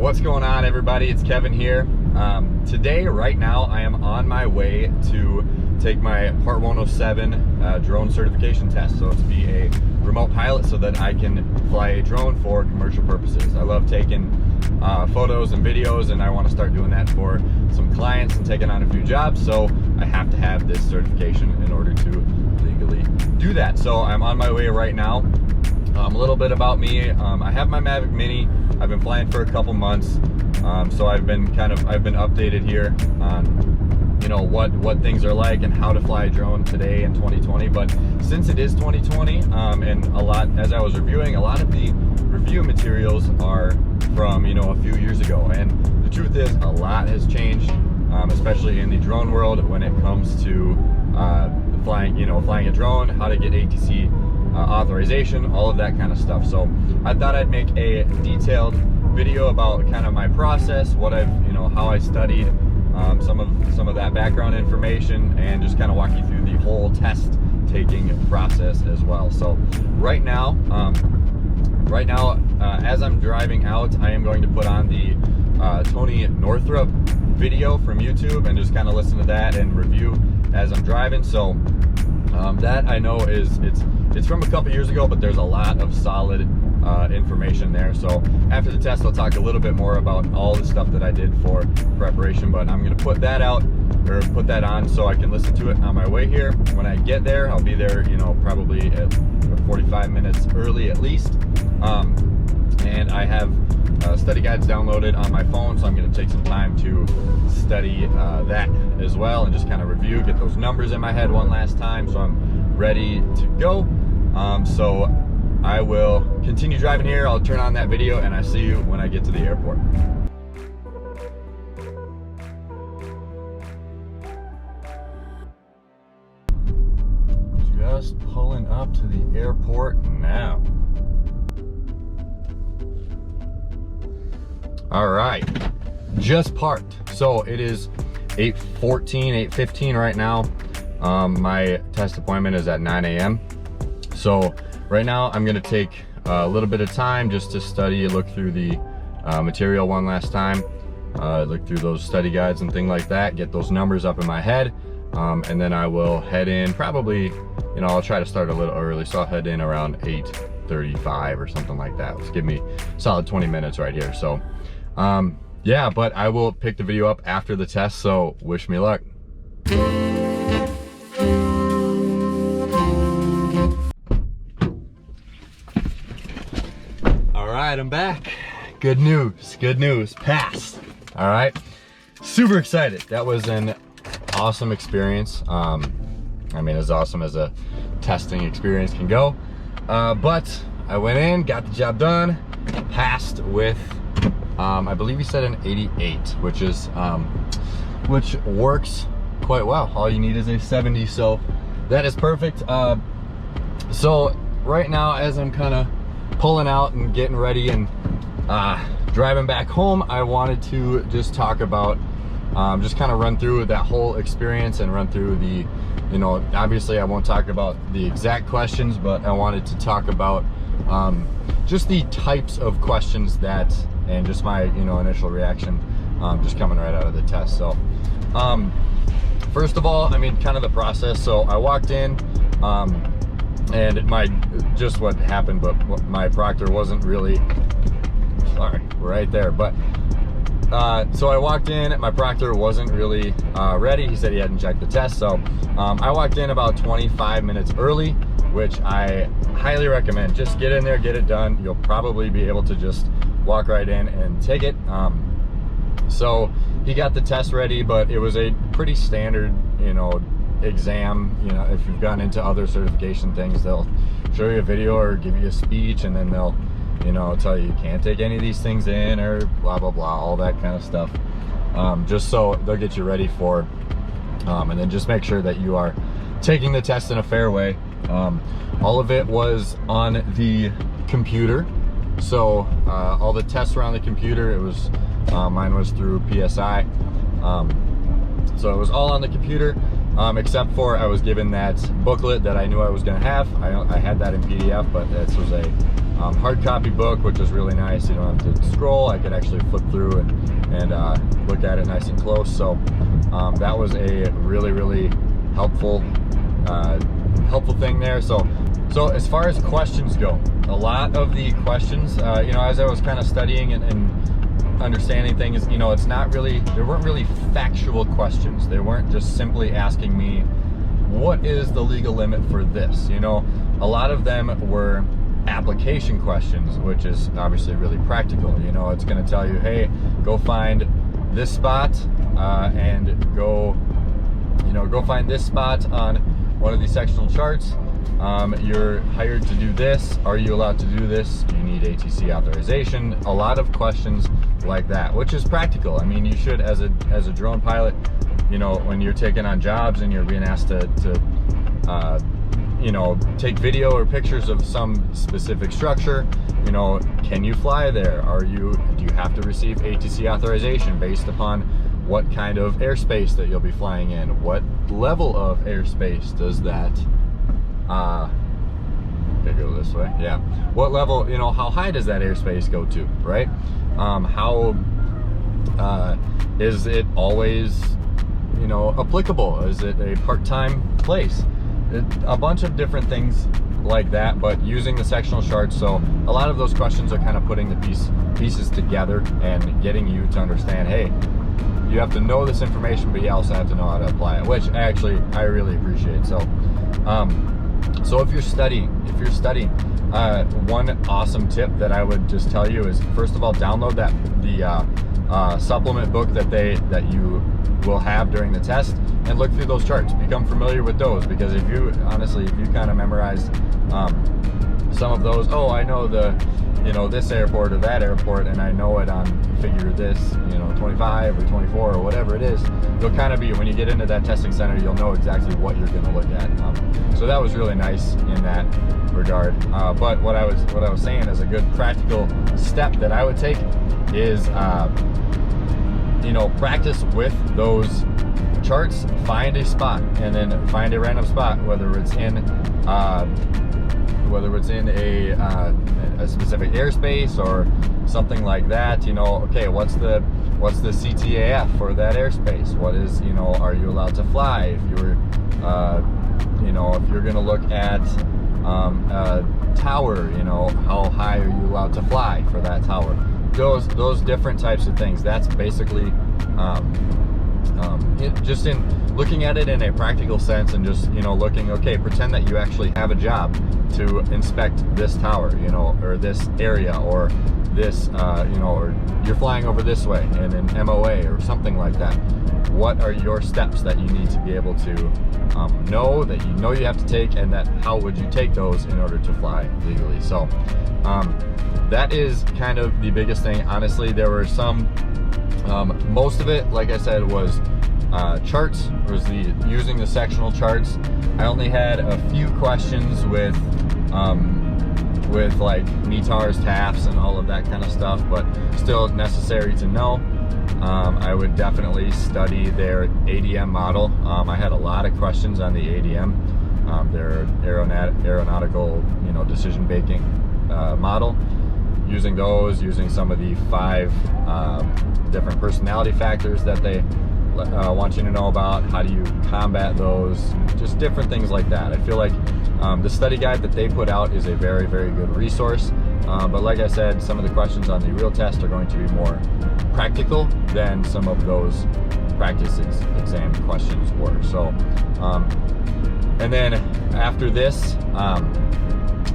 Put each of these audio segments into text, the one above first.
What's going on, everybody? It's Kevin here. Today, right now, I am on my way to take my Part 107 drone certification test. So to be a remote pilot so that I can fly a drone for commercial purposes. I love taking photos and videos, and I want to start doing that for some clients and taking on a few jobs. So I have to have this certification in order to legally do that. So I'm on my way right now. A little bit about me. I have my Mavic Mini. I've been flying for a couple months, so I've been updated here on what things are like and how to fly a drone today in 2020. But since it is 2020, and as I was reviewing, a lot of the review materials are from a few years ago, and the truth is a lot has changed, especially in the drone world when it comes to flying a drone, how to get ATC authorization, all of that kind of stuff. So I thought I'd make a detailed video about kind of my process, what I've how I studied, some of that background information, and just kind of walk you through the whole test taking process as well. So right now as I'm driving out, I am going to put on the Tony Northrup video from YouTube and just kind of listen to that and review as I'm driving. So that I know it's from a couple years ago, but there's a lot of solid information there. So after the test, I'll talk a little bit more about all the stuff that I did for preparation, but I'm going to put that on so I can listen to it on my way here. When I get there, I'll be there, probably at 45 minutes early at least. And I have study guides downloaded on my phone, so I'm going to take some time to study that as well and just kind of review, get those numbers in my head one last time so I'm ready to go. So I will continue driving here. I'll turn on that video and I'll see you when I get to the airport. Just pulling up to the airport now. All right, just parked. So it is 8:15 right now. My test appointment is at 9 a.m. So right now I'm gonna take a little bit of time just to study, look through the material one last time, look through those study guides and things like that, get those numbers up in my head, and then I will head in probably, I'll try to start a little early, so I'll head in around 8:35 or something like that. Let's give me a solid 20 minutes right here. So yeah, but I will pick the video up after the test, so wish me luck. All right, I'm back. Good news, passed. All right, super excited. That was an awesome experience. I mean, as awesome as a testing experience can go. But I went in, got the job done, passed with I believe he said an 88, which works quite well. All you need is a 70, so that is perfect. So right now, as I'm kind of pulling out and getting ready and driving back home, I wanted to just talk about, just kind of run through that whole experience and run through the, obviously I won't talk about the exact questions, but I wanted to talk about just the types of questions that, and just my initial reaction, just coming right out of the test. So first of all, I mean, kind of the process. So I walked in, and just what happened, but my proctor wasn't really, sorry, right there, but so I walked in, my proctor wasn't really ready. He said he hadn't checked the test, so I walked in about 25 minutes early, which I highly recommend. Just get in there, get it done. You'll probably be able to just walk right in and take it. So he got the test ready, but it was a pretty standard exam. If you've gotten into other certification things, they'll show you a video or give you a speech, and then they'll tell you can't take any of these things in, or blah blah blah, all that kind of stuff, just so they'll get you ready for, and then just make sure that you are taking the test in a fair way. All of it was on the computer, so all the tests were on the computer. It was mine was through PSI, so it was all on the computer, except for I was given that booklet that I knew I was going to have. I had that in PDF, but this was a hard copy book, which was really nice. You don't have to scroll. I could actually flip through and look at it nice and close. So that was a really helpful thing there. So as far as questions go, a lot of the questions, as I was kind of studying and understanding things, it's not really, there weren't really factual questions. They weren't just simply asking me, what is the legal limit for this? A lot of them were application questions, which is obviously really practical. It's going to tell you, hey, go find this spot and go find this spot on one of these sectional charts. You're hired to do this. Are you allowed to do this? Do you need ATC authorization? A lot of questions like that, which is practical. I mean, you should, as a drone pilot, when you're taking on jobs and you're being asked to take video or pictures of some specific structure, can you fly there? Do you have to receive ATC authorization based upon what kind of airspace that you'll be flying in? What level of airspace does that go this way? Yeah. What level, how high does that airspace go to, right? How is it always, applicable? Is it a part-time place? A bunch of different things like that, but using the sectional charts. So a lot of those questions are kind of putting the pieces together and getting you to understand, hey, you have to know this information, but you also have to know how to apply it, which I really appreciate. So if you're studying, one awesome tip that I would just tell you is, first of all, download the supplement book that you will have during the test, and look through those charts. Become familiar with those, because if you kind of memorized some of those, I know this airport or that airport, and I know it on figure this, 25 or 24 or whatever it is, you'll kind of be, when you get into that testing center, you'll know exactly what you're going to look at. So that was really nice in that regard. But what I was saying is a good practical step that I would take is, practice with those charts. Find a spot, and then find a random spot, whether it's in a specific airspace or something like that. Okay, what's the CTAF for that airspace? What is, are you allowed to fly? If you're if you're going to look at a tower, how high are you allowed to fly for that tower? Those different types of things. That's basically just in looking at it in a practical sense, and just looking, okay, pretend that you actually have a job to inspect this tower, or this area, or this or you're flying over this way in an MOA or something like that. What are your steps that you need to be able to know that you have to take, and that how would you take those in order to fly legally? So that is kind of the biggest thing. Honestly, there were some most of it, like I said, was charts, was using the sectional charts. I only had a few questions with like METARs, TAFs, and all of that kind of stuff, but still necessary to know. I would definitely study their ADM model. I had a lot of questions on the ADM, their aeronautical, decision making model. Using some of the 5 different personality factors that they want you to know about. How do you combat those? Just different things like that. I feel like the study guide that they put out is a very good resource. But like I said, some of the questions on the real test are going to be more practical than some of those practice exam questions were. So, and then after this,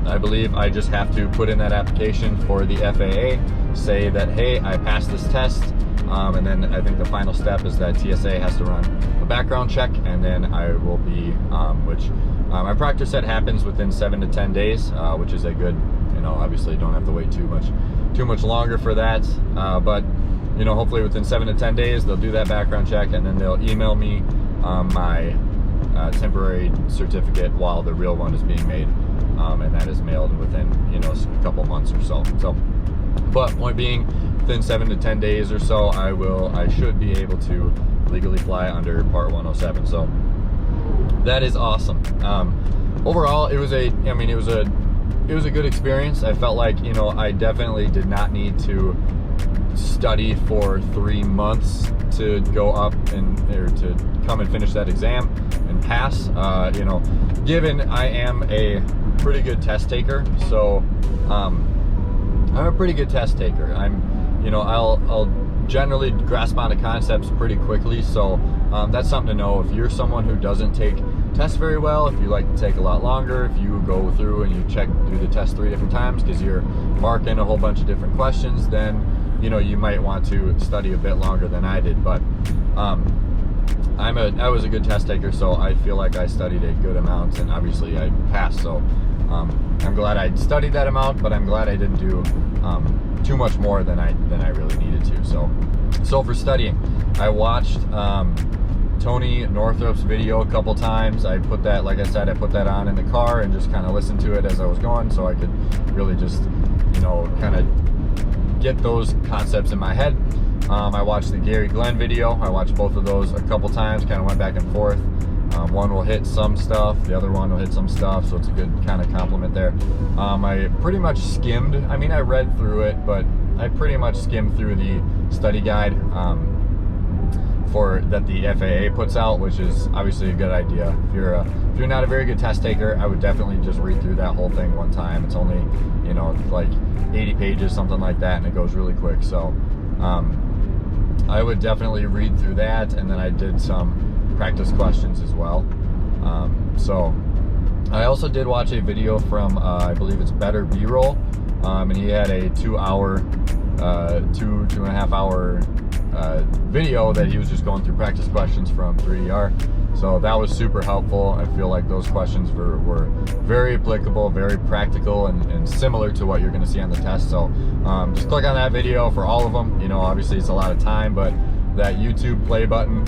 I believe I just have to put in that application for the FAA, say that, hey, I passed this test, and then I think the final step is that TSA has to run a background check, and then I will be, which my practice set happens within 7 to 10 days, which is a good, obviously don't have to wait too much longer for that, but hopefully within 7 to 10 days they'll do that background check, and then they'll email me my temporary certificate while the real one is being made. And that is mailed within, a couple months or so. But point being, within 7 to 10 days or so, I should be able to legally fly under Part 107. So that is awesome. Overall, it was a it was a good experience. I felt like, you know, I definitely did not need to study for 3 months to go up or to come and finish that exam and pass. You know, given I am a pretty good test taker, so I'm a pretty good test taker. You know, I'll generally grasp onto concepts pretty quickly, so that's something to know. If you're someone who doesn't take tests very well, if you like to take a lot longer, if you go through and you do the test 3 different times because you're marking a whole bunch of different questions, then, you know, you might want to study a bit longer than I did. But I was a good test taker, so I feel like I studied a good amount, and obviously I passed. So I'm glad I studied that amount, but I'm glad I didn't do too much more than I really needed to. So for studying, I watched Tony Northrup's video a couple times. I put that, like I said, I put that on in the car and just kind of listened to it as I was going, so I could really just, you know, kind of get those concepts in my head. I watched the Gary Glenn video. I watched both of those a couple times, kind of went back and forth. One will hit some stuff, the other one will hit some stuff, so it's a good kind of compliment there. I pretty much skimmed, I mean, I read through it, but I pretty much skimmed through the study guide that the FAA puts out, which is obviously a good idea. If you're not a very good test taker, I would definitely just read through that whole thing one time. It's only, you know, like 80 pages, something like that, and it goes really quick. So I would definitely read through that, and then I did some practice questions as well. So I also did watch a video from I believe it's Better B-Roll, and he had a 2-hour, 2.5 hour video that he was just going through practice questions from 3DR. So that was super helpful. I feel like those questions were very applicable, very practical, and similar to what you're going to see on the test. So just click on that video for all of them. You know, obviously it's a lot of time, but that YouTube play button,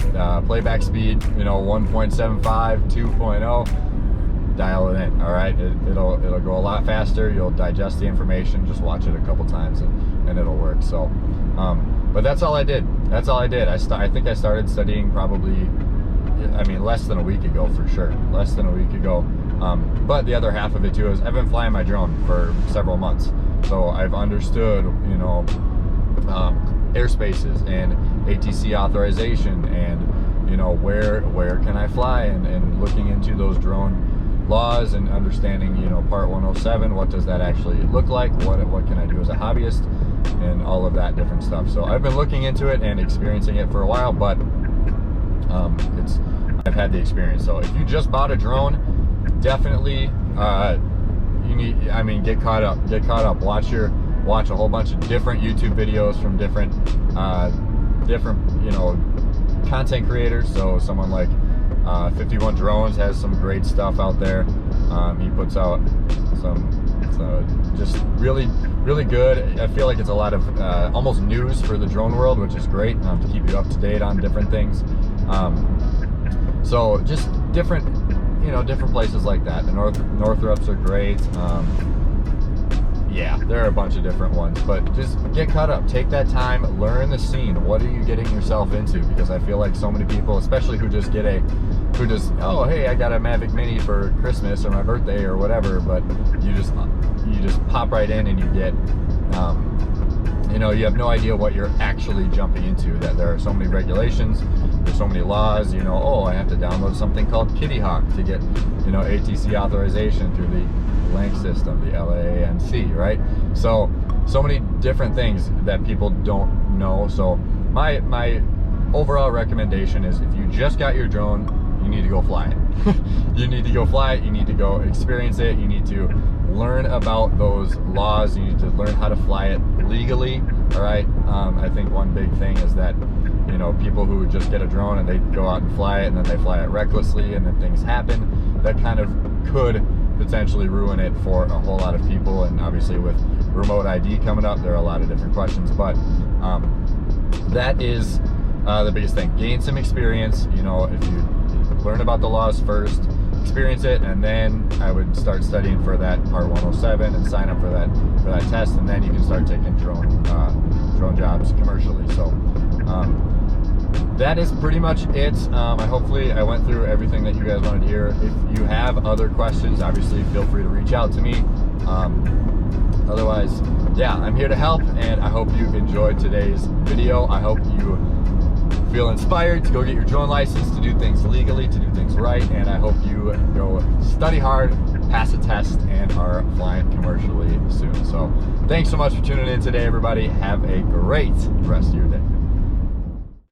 playback speed, you know, 1.75, 2.0, dial it in. All right, it'll go a lot faster. You'll digest the information. Just watch it a couple times and it'll work. So but that's all I did. That's all I did. I think I started studying probably, I mean, less than a week ago for sure. Less than a week ago. But the other half of it too is I've been flying my drone for several months, so I've understood, you know, airspaces and ATC authorization, and, you know, where can I fly, and looking into those drone laws and understanding, you know, Part 107. What does that actually look like? What can I do as a hobbyist? And all of that different stuff. So I've been looking into it and experiencing it for a while, but I've had the experience. So if you just bought a drone, definitely you need, I mean, get caught up. Watch a whole bunch of different YouTube videos from different you know, content creators. So someone like 51 Drones has some great stuff out there. He puts out some just really good. I feel like it's a lot of almost news for the drone world, which is great, to keep you up to date on different things. So just different, you know, different places like that. The Northrups are great. Yeah, there are a bunch of different ones, but just get caught up. Take that time, learn the scene. What are you getting yourself into? Because I feel like so many people, especially who just oh, hey, I got a Mavic Mini for Christmas or my birthday or whatever, but you just pop right in and you get, you know, you have no idea what you're actually jumping into. That there are so many regulations, there's so many laws. You know, oh, I have to download something called Kitty Hawk to get, you know, ATC authorization through the LANC system, the LANC, right? So many different things that people don't know. So my overall recommendation is, if you just got your drone, you need to go fly it. You need to go fly it. You need to go experience it. You need to learn about those laws. You need to learn how to fly it legally. All right. I think one big thing is that, you know, people who just get a drone and they go out and fly it, and then they fly it recklessly, and then things happen, that kind of could potentially ruin it for a whole lot of people. And obviously with remote ID coming up, there are a lot of different questions, but that is the biggest thing. Gain some experience. You know, if you learn about the laws first, experience it, and then I would start studying for that Part 107 and sign up for that test, and then you can start taking drone jobs commercially. So that is pretty much it. Hopefully I went through everything that you guys wanted to hear. If you have other questions, obviously feel free to reach out to me. Otherwise, yeah, I'm here to help, and I hope you enjoyed today's video. I hope you feel inspired to go get your drone license, to do things legally, to do things right, and I hope you go study hard, pass a test, and are flying commercially soon. So thanks so much for tuning in today, everybody. Have a great rest of your day.